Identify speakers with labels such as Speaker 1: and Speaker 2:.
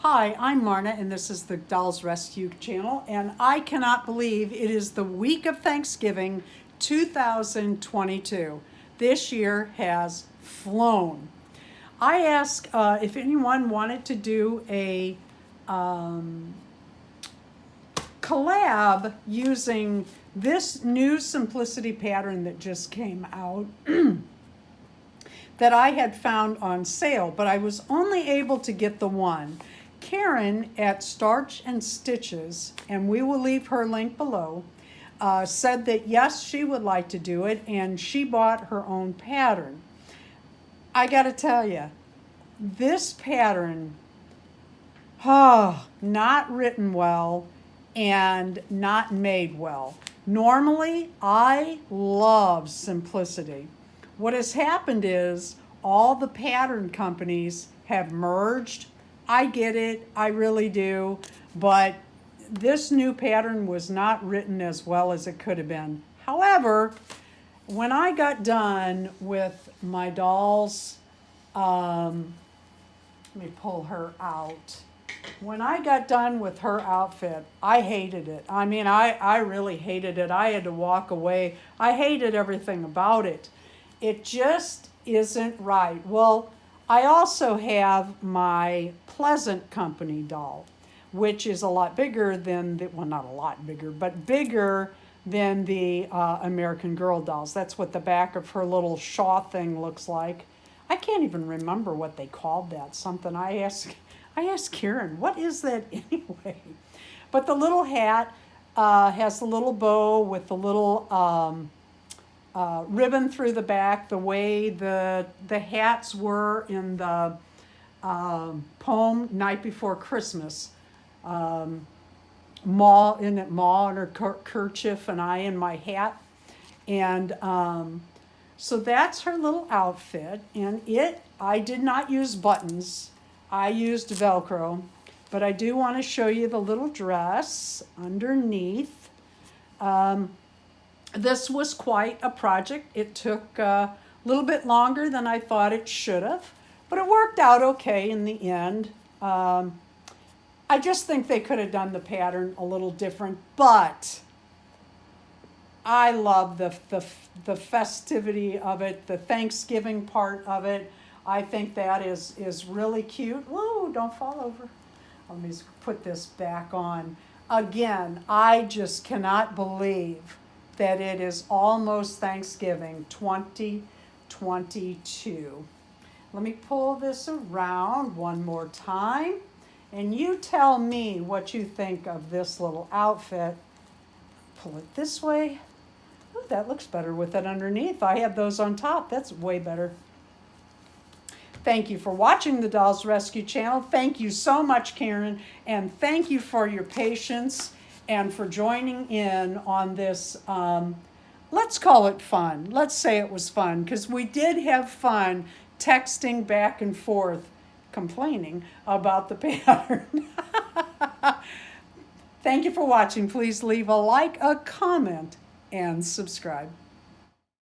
Speaker 1: Hi, I'm Marna, and this is the Dolls Rescue channel, and I cannot believe it is the week of Thanksgiving 2022. This year has flown. I asked if anyone wanted to do a collab using this new simplicity pattern that just came out that I had found on sale, but I was only able to get the one. Karyn at Starch and Stitches, and we will leave her link below, said that yes, she would like to do it, and she bought her own pattern. I gotta tell you, this pattern, not written well and not made well. Normally, I love simplicity. What has happened is all the pattern companies have merged. I get it, I really do, but this new pattern was not written as well as it could have been. However, when I got done with my dolls, let me pull her out. When I got done with her outfit, I hated it. I mean, I really hated it. I had to walk away. I hated everything about it. It just isn't right. Well, I also have my Pleasant Company doll, which is a lot bigger than the, well, not a lot bigger, but bigger than the American Girl dolls. That's what the back of her little shawl thing looks like. I can't even remember what they called that. Something I asked Karyn, what is that anyway? But the little hat has the little bow with the little ribbon through the back, the way the hats were in the poem Night Before Christmas. Ma in her kerchief and I in my hat. And so that's her little outfit. And I did not use buttons. I used Velcro. But I do want to show you the little dress underneath. This was quite a project. It took a little bit longer than I thought it should have, but it worked out okay in the end. I just think they could have done the pattern a little different, but I love the festivity of it, the Thanksgiving part of it. I think that is really cute. Whoa, don't fall over. Let me put this back on. Again, I just cannot believe that it is almost Thanksgiving 2022. Let me pull this around one more time, and you tell me what you think of this little outfit. Pull it this way. Ooh, that looks better with it underneath. I had those on top. That's way better. Thank you for watching the Dolls Rescue channel. Thank you so much, Karyn, and thank you for your patience and for joining in on this, let's call it fun. Let's say it was fun, because we did have fun texting back and forth, complaining about the pattern. Thank you for watching. Please leave a like, a comment, and subscribe.